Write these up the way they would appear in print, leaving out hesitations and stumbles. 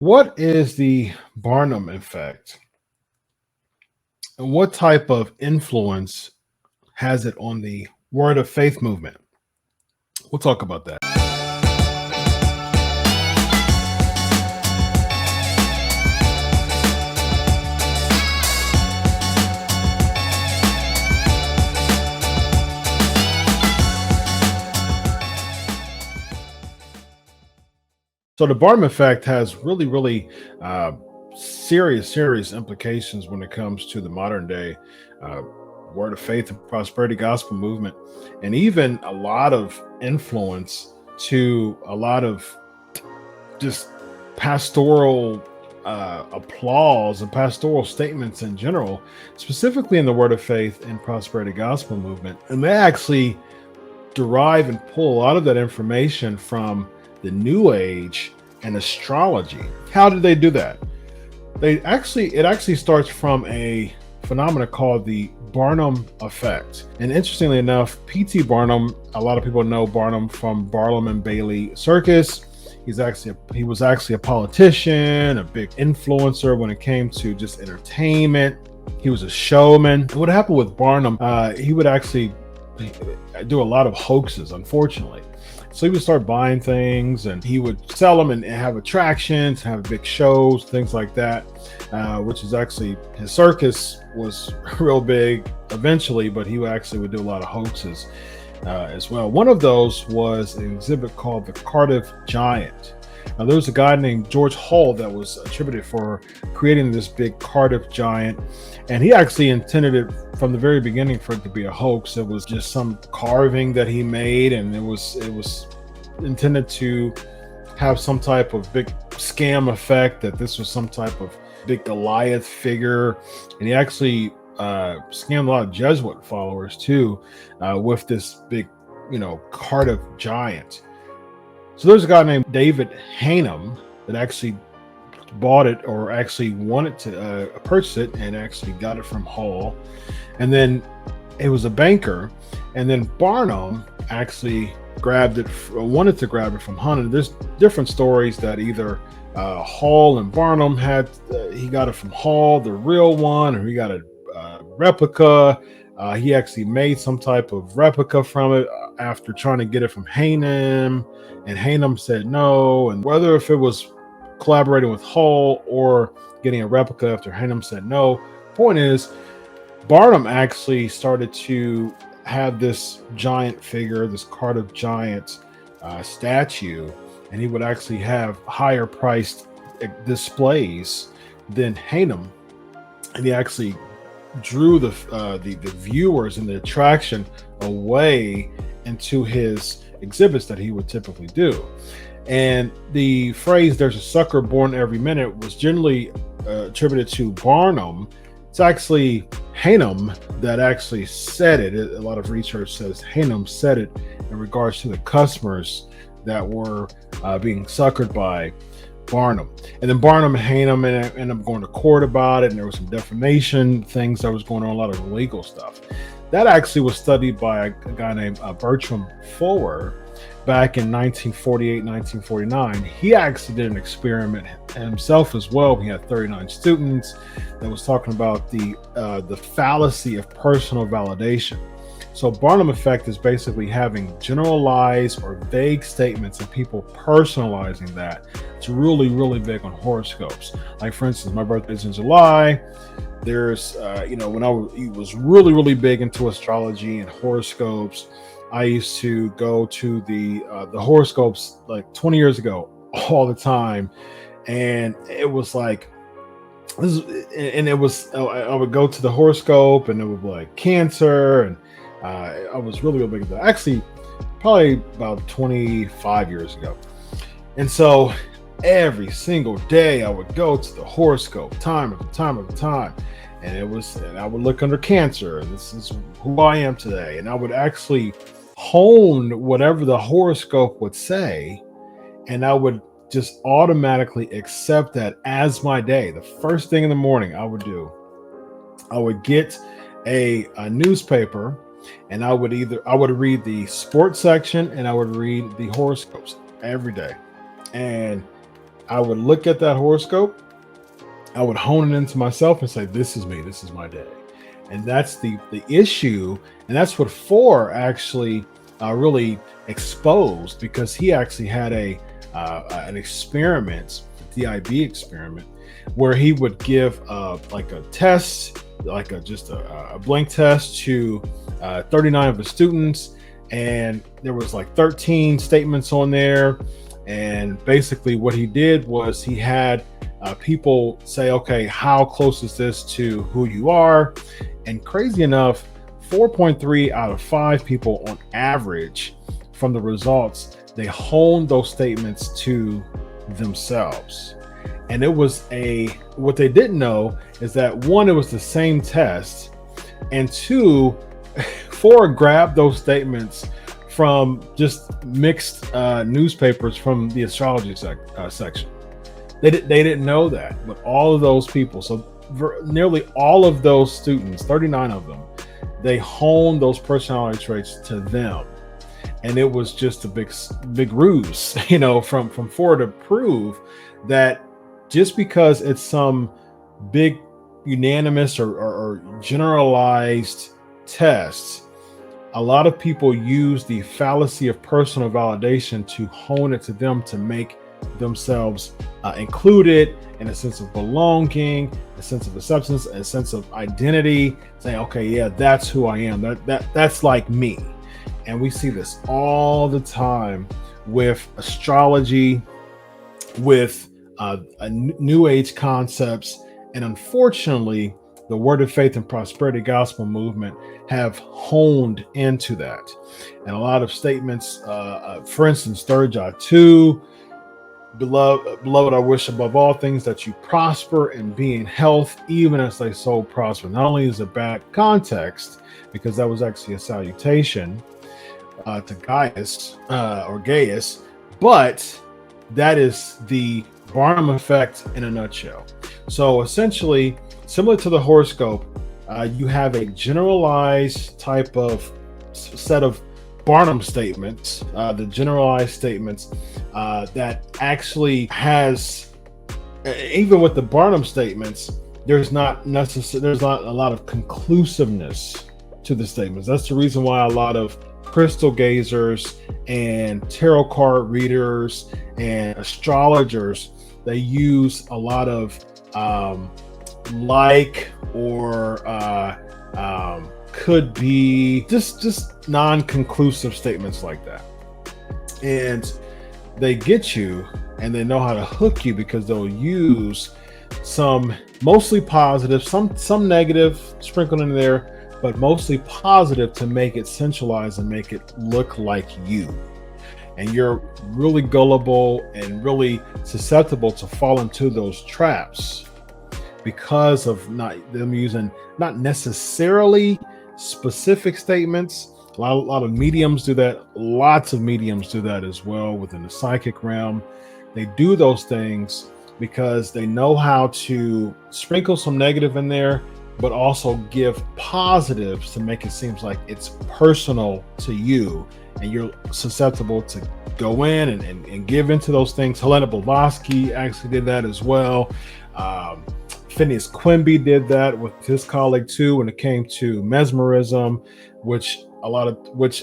What is the Barnum effect? And what type of influence has it on the word of faith movement? We'll talk about that. So the Barnum effect has really uh, serious implications when it comes to the modern day uh, word of faith and prosperity gospel movement, and even a lot of influence to a lot of just pastoral applause and pastoral statements in general, specifically in the word of faith and prosperity gospel movement. And they actually derive and pull a lot of that information from the New Age and astrology. How did they do that? It actually starts from a phenomena called the Barnum effect. And interestingly enough, P.T. Barnum, a lot of people know Barnum from Barnum and Bailey Circus. He was actually a politician, a big influencer when it came to just entertainment. He was a showman. And what happened with Barnum? He would actually do a lot of hoaxes, unfortunately. So he would start buying things and he would sell them and have attractions, have big shows, things like that, which is actually his circus was real big eventually, but he actually would do a lot of hoaxes as well. One of those was an exhibit called the Cardiff Giant. Now, there was a guy named George Hull that was attributed for creating this big Cardiff Giant, and he actually intended it from the very beginning for it to be a hoax. It was just some carving that he made, and it was intended to have some type of big scam effect, that this was some type of big Goliath figure, and he actually scammed a lot of Jesuit followers too with this big, Cardiff Giant. So there's a guy named David Hanum that actually bought it, or actually wanted to purchase it, and actually got it from Hall. And then it was a banker, and then Barnum actually wanted to grab it from Hunter. There's different stories that either Hall and Barnum had, he got it from Hall, the real one, or he got a replica. He actually made some type of replica from it after trying to get it from Hanum, and Hanum said no. And whether if it was collaborating with Hull or getting a replica after Hanum said no, point is, Barnum actually started to have this giant figure, this Cardiff Giant statue, and he would actually have higher priced displays than Hanum, and he actually drew the viewers and the attraction away into his exhibits that he would typically do. And the phrase "there's a sucker born every minute" was generally attributed to Barnum. It's actually Hanum that actually said it. A lot of research says Hanum said it in regards to the customers that were being suckered by Barnum. And then Barnum and Hanum ended up going to court about it, and there was some defamation things that was going on, a lot of legal stuff. That actually was studied by a guy named Bertram Fuller back in 1948, 1949. He actually did an experiment himself as well. He had 39 students that was talking about the fallacy of personal validation. So Barnum effect is basically having generalized or vague statements and people personalizing that. It's really big on horoscopes. Like, for instance, my birthday's in July. There's, when I was really big into astrology and horoscopes, I used to go to the horoscopes like 20 years ago all the time, and it was like I would go to the horoscope, and it would be like Cancer, and I was really big into that. Actually, probably about 25 years ago, and so every single day I would go to the horoscope time after time, and I would look under Cancer, and this is who I am today, and I would actually hone whatever the horoscope would say, and I would just automatically accept that as my day. The first thing in the morning I would get a newspaper, and I would read the sports section, and I would read the horoscopes every day. And I would look at that horoscope, I would hone it into myself and say, this is me, this is my day. And that's the issue. And that's what Four actually really exposed, because he actually had an experiment, the DIB experiment, where he would give like a test, like just a blank test to 39 of the students. And there was like 13 statements on there. And basically what he did was he had people say, okay, how close is this to who you are? And crazy enough, 4.3 out of 5 people on average from the results, they honed those statements to themselves. And it was what they didn't know is that, one, it was the same test, and two, Four grabbed those statements from just mixed newspapers from the astrology section. They didn't know that, but all of those people, so nearly all of those students, 39 of them, they honed those personality traits to them. And it was just a big ruse, from Four to prove that just because it's some big unanimous or generalized test, a lot of people use the fallacy of personal validation to hone it to them, to make themselves included in a sense of belonging, a sense of acceptance, a sense of identity, saying, okay, yeah, that's who I am. That's like me. And we see this all the time with astrology, with new age concepts. And unfortunately, the Word of Faith and Prosperity Gospel movement have honed into that. And a lot of statements, for instance, 3 John 2, Beloved, I wish above all things that you prosper and be in health, even as thy soul prosper. Not only is it bad context, because that was actually a salutation to Gaius, but that is the Barnum effect in a nutshell. So essentially, similar to the horoscope, you have a generalized type of set of Barnum statements, the generalized statements that actually has, even with the Barnum statements, there's not a lot of conclusiveness to the statements. That's the reason why a lot of crystal gazers and tarot card readers and astrologers, they use a lot of could be just non-conclusive statements like that. And they get you, and they know how to hook you, because they'll use some mostly positive, some negative sprinkled in there, but mostly positive, to make it centralized and make it look like you. And you're really gullible and really susceptible to fall into those traps because of them using not necessarily specific statements. A lot of mediums do that. Lots of mediums do that as well within the psychic realm. They do those things because they know how to sprinkle some negative in there, but also give positives to make it seem like it's personal to you, and you're susceptible to go in and give into those things. Helena Blavatsky actually did that as well. Phineas Quimby did that with his colleague too, when it came to mesmerism, which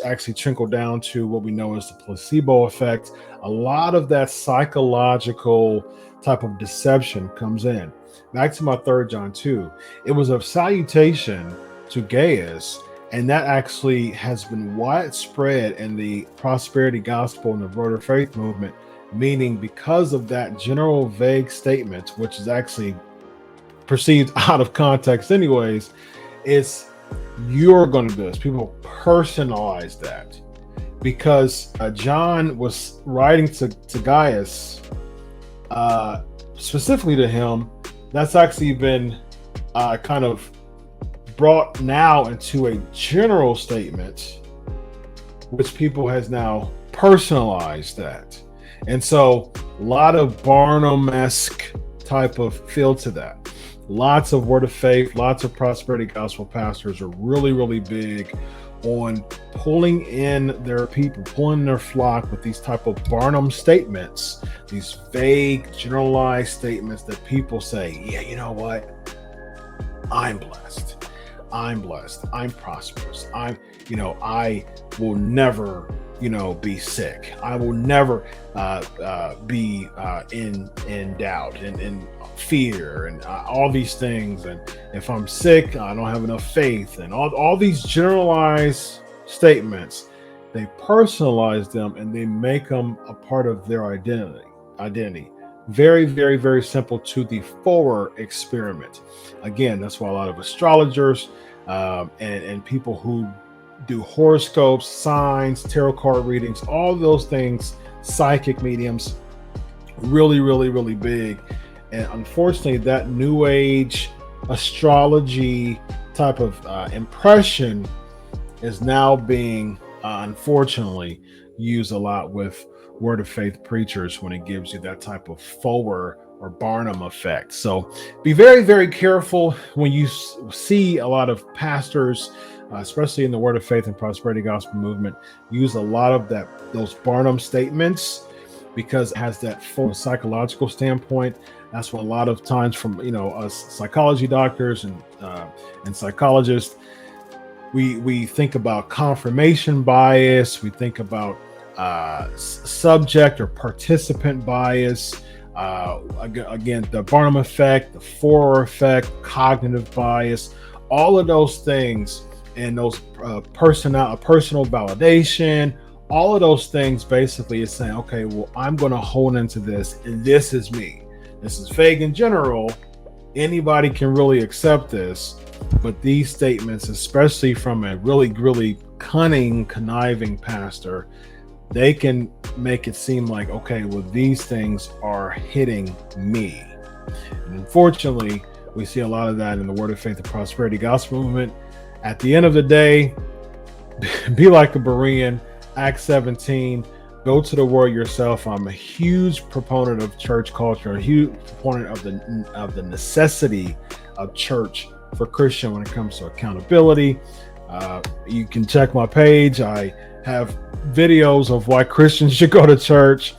actually trickled down to what we know as the placebo effect. A lot of that psychological type of deception comes in. Back to my 3 John 2, it was a salutation to Gaius, and that actually has been widespread in the prosperity gospel and the Word of Faith movement, meaning because of that general vague statement, which is actually perceived out of context anyways, it's you're going to do this. People personalize that because John was writing to Gaius, specifically to him. That's actually been kind of brought now into a general statement, which people has now personalized that. And so a lot of Barnum-esque type of feel to that. Lots of Word of Faith, lots of prosperity gospel pastors are really, really big on pulling in their people, pulling their flock with these type of Barnum statements, these vague, generalized statements that people say, yeah, you know what? I'm blessed. I'm blessed. I'm prosperous. I will never, be sick. I will never be in doubt and in fear and all these things. And if I'm sick, I don't have enough faith. And all these generalized statements, they personalize them and they make them a part of their identity. Very, very, very simple to the forward experiment. Again, that's why a lot of astrologers and people who do horoscopes, signs, tarot card readings, all those things, psychic mediums, really, really, really big. And unfortunately, that new age astrology type of impression is now being, unfortunately, used a lot with word of faith preachers when it gives you that type of forward or Barnum effect. So be very, very careful when you see a lot of pastors, especially in the word of faith and prosperity gospel movement, use a lot of those Barnum statements because it has that full psychological standpoint. That's what a lot of times from us psychology doctors and psychologists, we think about confirmation bias, we think about subject or participant bias. Again, the Barnum effect, the Forer effect, cognitive bias, all of those things, and those personal validation, all of those things basically is saying, okay, well, I'm going to hold into this, and this is me. This is vague in general. Anybody can really accept this, but these statements, especially from a really, really cunning, conniving pastor, they can make it seem like, okay, well, these things are hitting me. And unfortunately, we see a lot of that in the Word of Faith and Prosperity Gospel Movement. At the end of the day, be like a Berean, Acts 17, go to the Word yourself. I'm a huge proponent of church culture, a huge proponent of the necessity of church for Christian when it comes to accountability. You can check my page. I have videos of why Christians should go to church.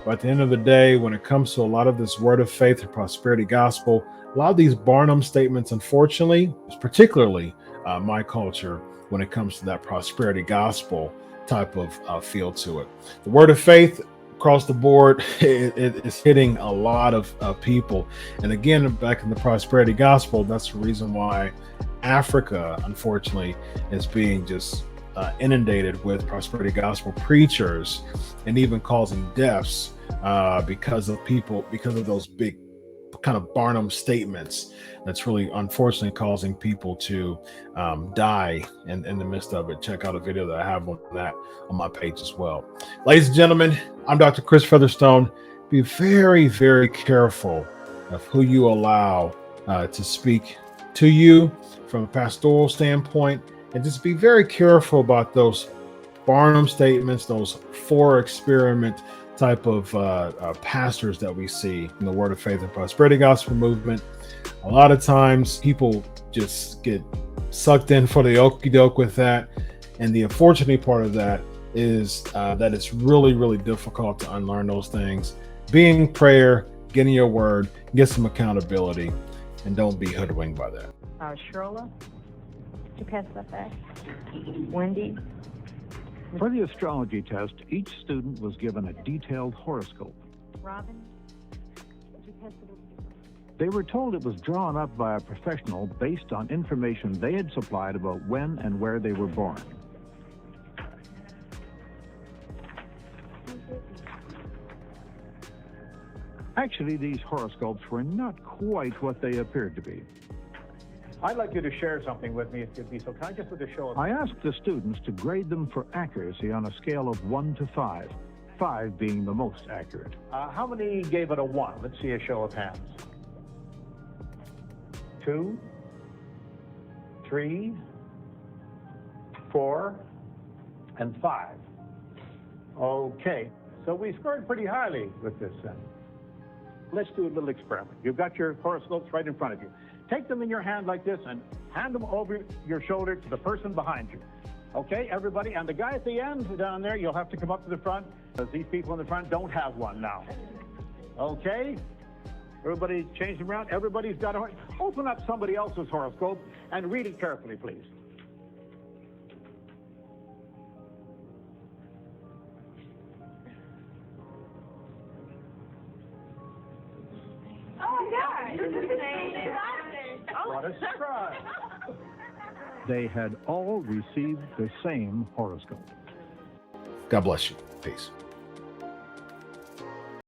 But at the end of the day, when it comes to a lot of this word of faith and prosperity gospel, a lot of these Barnum statements, unfortunately, is particularly my culture when it comes to that prosperity gospel type of feel to it. The word of faith across the board, it is hitting a lot of people. And again, back in the prosperity gospel, that's the reason why Africa, unfortunately, is being just inundated with prosperity gospel preachers and even causing deaths because of those big kind of Barnum statements. That's really unfortunately causing people to die in the midst of it. Check out a video that I have on that on my page as well. Ladies and gentlemen, I'm Dr. Chris Featherstone. Be very, very careful of who you allow to speak to you from a pastoral standpoint, and just be very careful about those Barnum statements, those for experiment type of pastors that we see in the Word of Faith and Prosperity Gospel Movement. A lot of times people just get sucked in for the okie doke with that. And the unfortunate part of that is that it's really, really difficult to unlearn those things. Being prayer, getting your word, get some accountability, and don't be hoodwinked by that. Shirla, could you pass that back? Wendy? For the astrology test, each student was given a detailed horoscope. Robin, could you pass it over? They were told it was drawn up by a professional based on information they had supplied about when and where they were born. Actually, these horoscopes were not quite what they appeared to be. I'd like you to share something with me, if you'd be so kind, just with a show of... I asked the students to grade them for accuracy on a scale of 1 to 5, 5 being the most accurate. How many gave it a 1? Let's see a show of hands. 2, 3, 4, and 5. Okay, so we scored pretty highly with this then. Let's do a little experiment. You've got your horoscopes right in front of you. Take them in your hand like this and hand them over your shoulder to the person behind you. Okay, everybody, and the guy at the end down there, you'll have to come up to the front, because these people in the front don't have one now. Okay? Everybody change them around. Everybody's got a... Open up somebody else's horoscope and read it carefully, please. Oh my God! What a surprise. They had all received the same horoscope. God bless you. Peace.